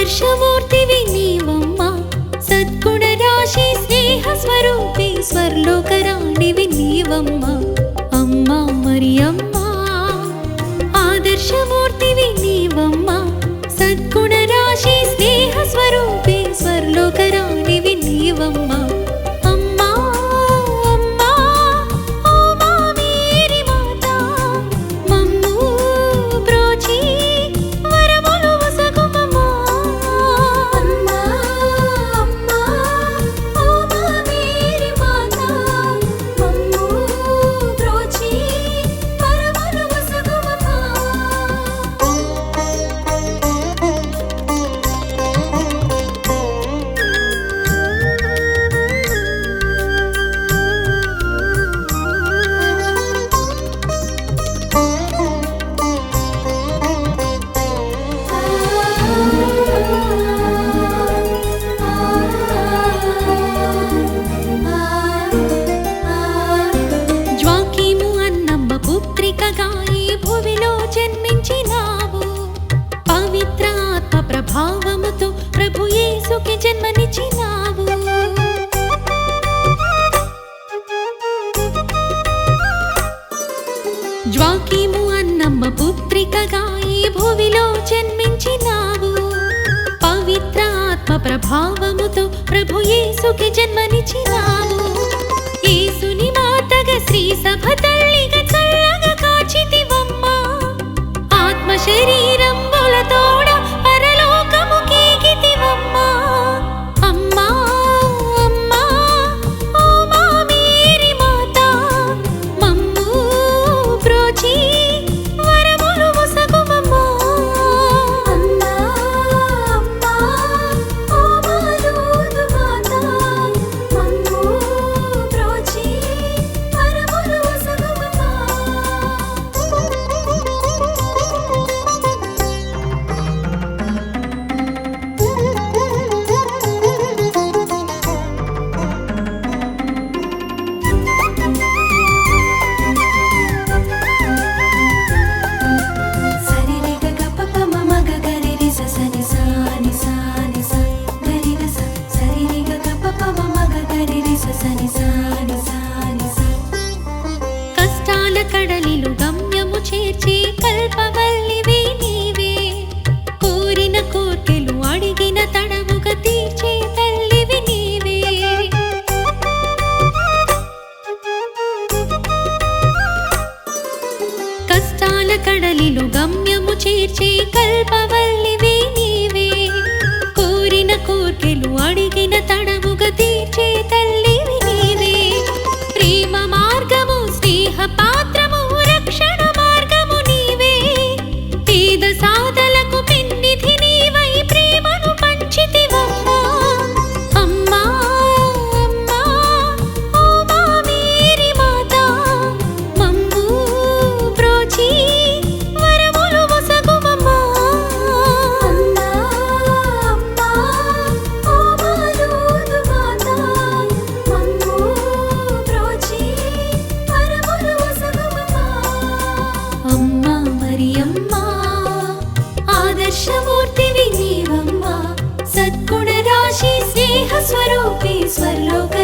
ఆదర్శమూర్తివి నీవమ్మా, సద్గుణ రాశి స్నేహ స్వరూపి స్వర్లోకరాణివి నీవమ్మా, అమ్మా మరి అమ్మా. ఆదర్శమూర్తివి నీవమ్మా, సద్గుణ రాశి స్నేహ స్వరూపి స్వర్లోకరాణివి నీవమ్మా, అమ్మా అమ్మా. ఓ మా మేరీ మాతా, మమ్ము బ్రోచి వరములు వసగుమమ్మా, అమ్మా అమ్మా. ఓ మా మేరీ మాతా, మమ్ము బ్రోచి వరములు వసగుమమ్మా. జ్వాకీము అన్నమ్మ పుత్రికగా ఈ భువిలో జన్మించినావు, పవిత్ర ఆత్మ ప్రభావముతో ప్రభు యేసుకి జన్మనిచ్చినావు. జ్వాకీము అన్నమ్మ పుత్రికగా ఈ భువిలో జన్మించినావు, పవిత్ర ఆత్మ ప్రభావముతో ప్రభు యేసుకి జన్మనిచ్చినావు. యేసుని మాతగా శ్రీ సభ తల్లిగా చల్లగా కాచితివమ్మా, ఆత్మ శరీరంబులతోడ పరలోకముకేగితివమ్మా, అమ్మా అమ్మా. ఓ మా మేరీ మాతా, మమ్ము బ్రోచి వరములు వసగుమమ్మా, అమ్మా అమ్మా. ఓ మా దూదు మాతా, మమ్ము బ్రోచి వరములు వసగుమమ్మా. కష్టాల కడలిలు గమ్యము చేర్చి కల్పవల్లివి నీవే, కోరిన కోర్కెలు అడిగిన తడవుగా తీర్చే తల్లివి నీవే. కష్టాల కడలిలు గమ్యము చేర్చే కల్పవల్లివి నీవే, కోరిన కోర్కెలు అడిగిన తడవుగా తీర్చే తల్లివి నీవే. ప్రేమ మార్గము స్నేహ పాత్రము రక్షణ మార్గము నీవే, పేద సాధలకు పెన్నిధి నీవై ప్రేమను పంచితివమ్మా, అమ్మా అమ్మా. ఓ మా మేరీ మాతా, మమ్ము బ్రోచి వరములు వసగుమమ్మా, అమ్మా అమ్మా. ఓ మా దూదు మాతా, మమ్ము బ్రోచి వరములు వసగుమమ్మా, అమ్మా మరి అమ్మా. ఆదర్శమూర్తివి నీవమ్మా, సద్గుణ రాశి స్నేహ స్వరూపి స్వర్లోక